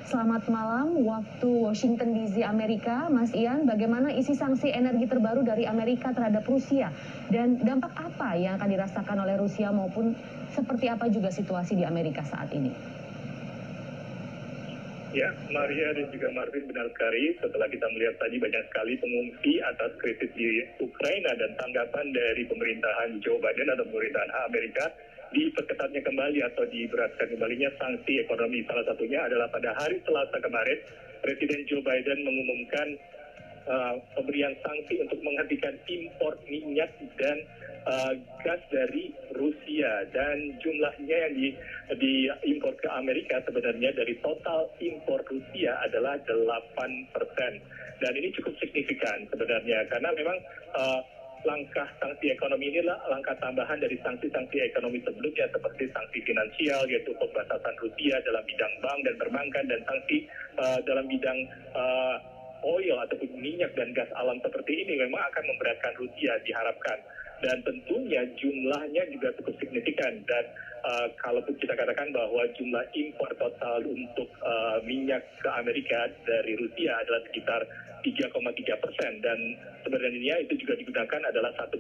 Selamat malam waktu Washington DC Amerika, Mas Ian. Bagaimana isi sanksi energi terbaru dari Amerika terhadap Rusia dan dampak apa yang akan dirasakan oleh Rusia maupun seperti apa juga situasi di Amerika saat ini? Ya, Maria dan juga Marvin, benar sekali. Setelah kita melihat tadi banyak sekali pengungsi atas krisis di Ukraina dan tanggapan dari pemerintahan Joe Biden atau pemerintahan Amerika, diperketatnya kembali atau diberatkan kembalinya sanksi ekonomi. Salah satunya adalah pada hari Selasa kemarin, Presiden Joe Biden mengumumkan pemberian sanksi untuk menghentikan impor minyak dan gas dari Rusia, dan jumlahnya yang diimpor ke Amerika sebenarnya dari total impor Rusia adalah 8%, dan ini cukup signifikan sebenarnya karena memang langkah sanksi ekonomi ini adalah langkah tambahan dari sanksi-sanksi ekonomi sebelumnya seperti sanksi finansial, yaitu pembatasan Rusia dalam bidang bank dan perbankan, dan sanksi dalam bidang oil ataupun minyak dan gas alam seperti ini memang akan memberatkan Rusia diharapkan, dan tentunya jumlahnya juga cukup signifikan. Dan kalaupun kita katakan bahwa jumlah impor total untuk minyak ke Amerika dari Rusia adalah sekitar 3,3%, dan sebenarnya itu juga digunakan adalah 1,1%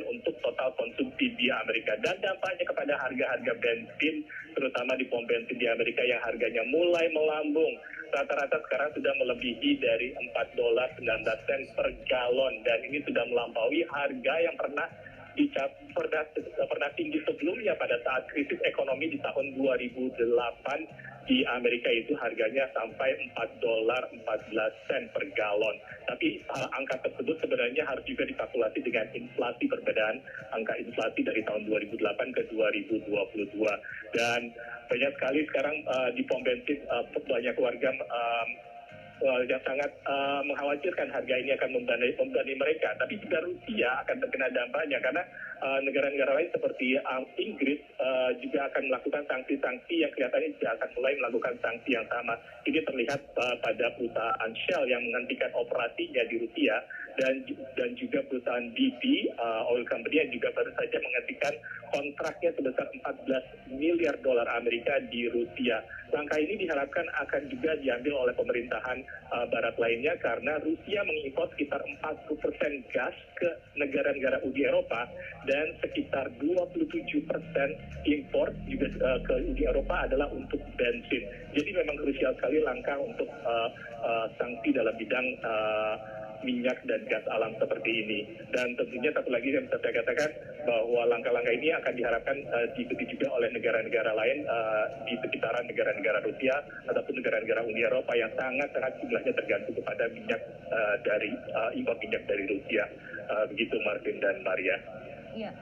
untuk total konsumsi di Amerika, dan dampaknya kepada harga-harga bensin, terutama di pom bensin di Amerika yang harganya mulai melambung. Rata-rata sekarang sudah melebihi dari $4.19 per galon, dan ini sudah melampaui harga yang pernah tinggi sebelumnya pada saat krisis ekonomi di tahun 2008 di Amerika, itu harganya sampai $4.14 per galon. Tapi angka tersebut sebenarnya harus juga dikalkulasi dengan inflasi, perbedaan angka inflasi dari tahun 2008 ke 2022. Dan banyak sekali sekarang di pom bensin banyak warga yang sangat mengkhawatirkan harga ini akan membebani mereka. Tapi juga Rusia akan terkena dampaknya karena negara-negara lain seperti Inggris juga akan melakukan sanksi-sanksi yang kelihatannya juga akan mulai melakukan sanksi yang sama. Ini terlihat pada perusahaan Shell yang menghentikan operasinya di Rusia, dan juga perusahaan BP oil company yang juga baru saja menghentikan kontraknya sebesar $14 miliar Amerika di Rusia. Langkah ini diharapkan akan juga diambil oleh pemerintahan barat lainnya karena Rusia mengimpor sekitar 40% gas ke negara-negara Uni Eropa, dan sekitar 27% impor juga ke Uni Eropa adalah untuk bensin. Jadi memang krusial sekali langkah untuk sanksi dalam bidang minyak dan gas alam seperti ini. Dan tentunya satu lagi yang bisa saya katakan bahwa langkah-langkah ini akan diharapkan diikuti juga oleh negara-negara lain di sekitaran negara-negara Rusia ataupun negara-negara Uni Eropa yang sangat-sangat jumlahnya tergantung kepada minyak dari impor minyak dari Rusia. Begitu Martin dan Maria. Iya.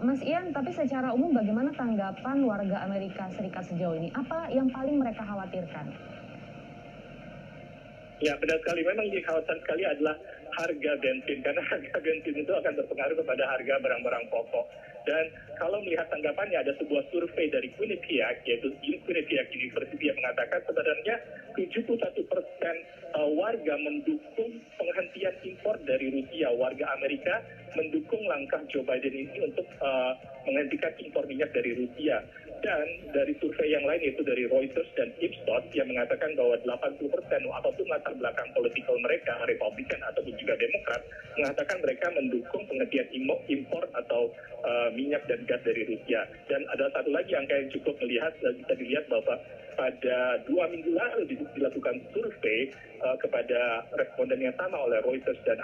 Mas Ian, tapi secara umum bagaimana tanggapan warga Amerika Serikat sejauh ini? Apa yang paling mereka khawatirkan? Ya, benar sekali. Memang yang dikhawatirkan sekali adalah harga bensin, karena harga bensin itu akan berpengaruh kepada harga barang-barang pokok. Dan kalau melihat tanggapannya, ada sebuah survei dari Quinnipiac, yaitu Quinnipiac University, yang mengatakan sebenarnya 71% warga mendukung penghentian impor dari Rusia. Warga Amerika mendukung langkah Joe Biden ini untuk menghentikan impor minyak dari Rusia. Dan dari survei yang lain, yaitu dari Reuters dan Ipsos, yang mengatakan bahwa 80% apapun latar belakang politikal mereka, Republikan ataupun juga Demokrat, mengatakan mereka mendukung penghentian impor atau minyak dan gas dari Rusia. Dan ada satu lagi angka yang cukup bisa dilihat bahwa pada 2 minggu lalu dilakukan survei kepada responden yang sama oleh Reuters dan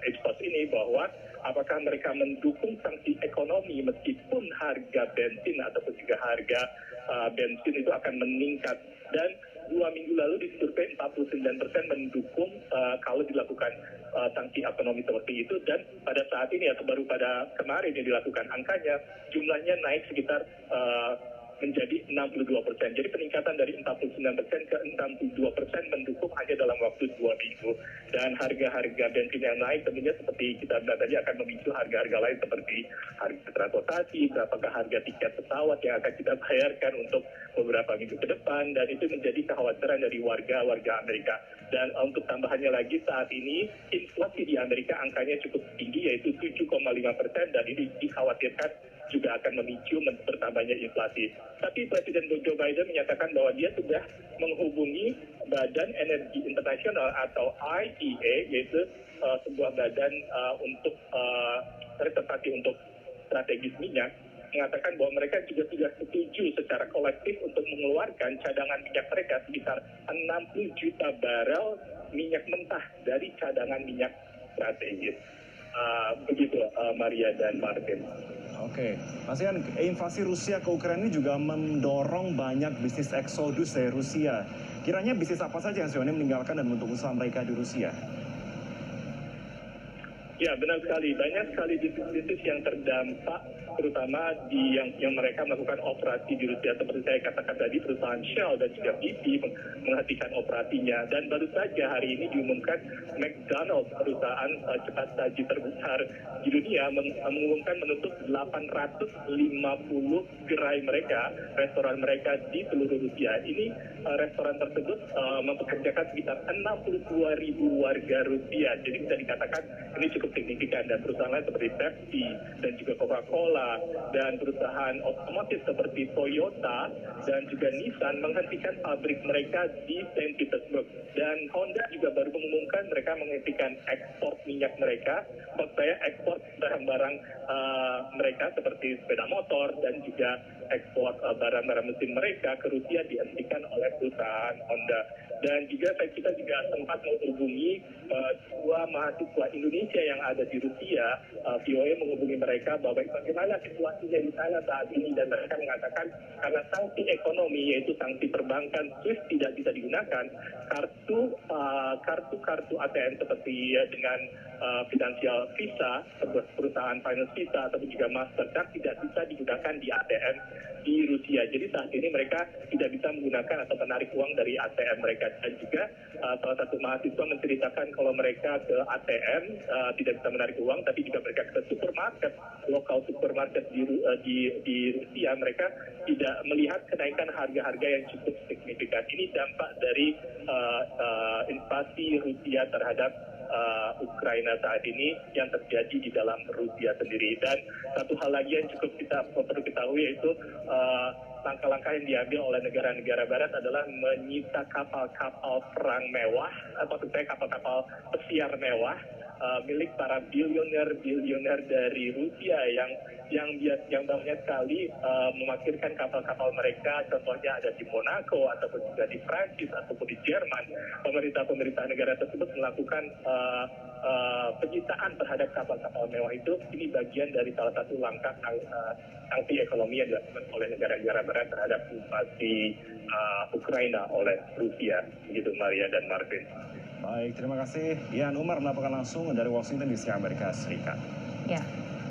Ipsos ini, bahwa apakah mereka mendukung sanksi ekonomi meskipun harga bensin ataupun juga harga bensin itu akan meningkat. Dan 2 minggu lalu di survei 49% mendukung kalau dilakukan sanksi ekonomi seperti itu, dan pada saat ini atau baru pada kemarin yang dilakukan angkanya jumlahnya naik sekitar menjadi 62%. Jadi peningkatan dari 49% ke 62% mendukung hanya dalam waktu 2 minggu. Dan harga-harga bensin yang naik tentunya seperti kita bilang tadi akan memicu harga-harga lain seperti harga transportasi, berapakah harga tiket pesawat yang akan kita bayarkan untuk beberapa minggu ke depan, dan itu menjadi kekhawatiran dari warga Amerika. Dan untuk tambahannya lagi, saat ini inflasi di Amerika angkanya cukup tinggi, yaitu 7,5%, dan ini dikhawatirkan juga akan memicu bertambahnya inflasi. Tapi Presiden Joe Biden menyatakan bahwa dia sudah menghubungi Badan Energi Internasional atau IEA, yaitu sebuah badan untuk reservasi untuk strategis minyak, mengatakan bahwa mereka juga sudah setuju secara kolektif untuk mengeluarkan cadangan minyak mereka sekitar 60 juta barel minyak mentah dari cadangan minyak strategis. Begitu Maria dan Martin. Oke, Mas Ian, invasi Rusia ke Ukraina ini juga mendorong banyak bisnis eksodus dari Rusia. Kiranya bisnis apa saja yang sebenarnya meninggalkan dan untuk usaha mereka di Rusia? Ya, benar sekali. Banyak sekali bisnis yang terdampak, terutama di yang mereka melakukan operasi di Rusia. Seperti saya katakan tadi, perusahaan Shell dan juga BP menghentikan operasinya. Dan baru saja hari ini diumumkan McDonald's, perusahaan cepat saji terbesar di dunia, mengumumkan menutup 850 gerai mereka, restoran mereka di seluruh Rusia. Ini restoran tersebut mempekerjakan sekitar 62.000 warga Rusia. Jadi bisa dikatakan ini cukup signifikan, dan perusahaan lain seperti Pepsi dan juga Coca-Cola dan perusahaan otomotif seperti Toyota dan juga Nissan menghentikan pabrik mereka di Saint Petersburg, dan Honda juga baru mengumumkan mereka menghentikan ekspor minyak mereka. Maksud saya ekspor barang-barang mereka seperti sepeda motor dan juga ekspor barang-barang mesin mereka ke Rusia dihentikan oleh perusahaan Honda. Dan juga kita juga sempat menghubungi dua mahasiswa Indonesia yang ada di Rusia. VOA menghubungi mereka bahwa bagaimana situasinya di sana saat ini, dan mereka mengatakan karena sanksi ekonomi, yaitu sanksi perbankan SWIFT tidak bisa digunakan, kartu ATM seperti dengan Financial Visa, perusahaan finance Visa ataupun juga Mastercard tidak bisa digunakan di ATM di Rusia. Jadi saat ini mereka tidak bisa menggunakan atau menarik uang dari ATM mereka. Dan juga salah satu mahasiswa menceritakan kalau mereka ke ATM tidak bisa menarik uang, tapi juga mereka ke supermarket, lokal supermarket di Rusia, mereka tidak melihat kenaikan harga-harga yang cukup signifikan. Ini dampak dari invasi Rusia terhadap Ukraina saat ini yang terjadi di dalam Rusia sendiri. Dan satu hal lagi yang cukup kita perlu ketahui, yaitu langkah-langkah yang diambil oleh negara-negara barat adalah menyita kapal-kapal perang mewah, maksud saya kapal-kapal pesiar mewah milik para bilioner dari Rusia yang banyak sekali memarkirkan kapal-kapal mereka, contohnya ada di Monaco ataupun juga di Prancis ataupun di Jerman. Pemerintah negara tersebut melakukan penyitaan terhadap kapal-kapal mewah itu. Ini bagian dari salah satu langkah sanksi ekonomi yang dilakukan oleh negara-negara barat terhadap invasi Ukraina oleh Rusia. Begitu Maria dan Marvin. Baik, terima kasih. Ian Umar melaporkan langsung dari Washington DC, Amerika Serikat. Ya.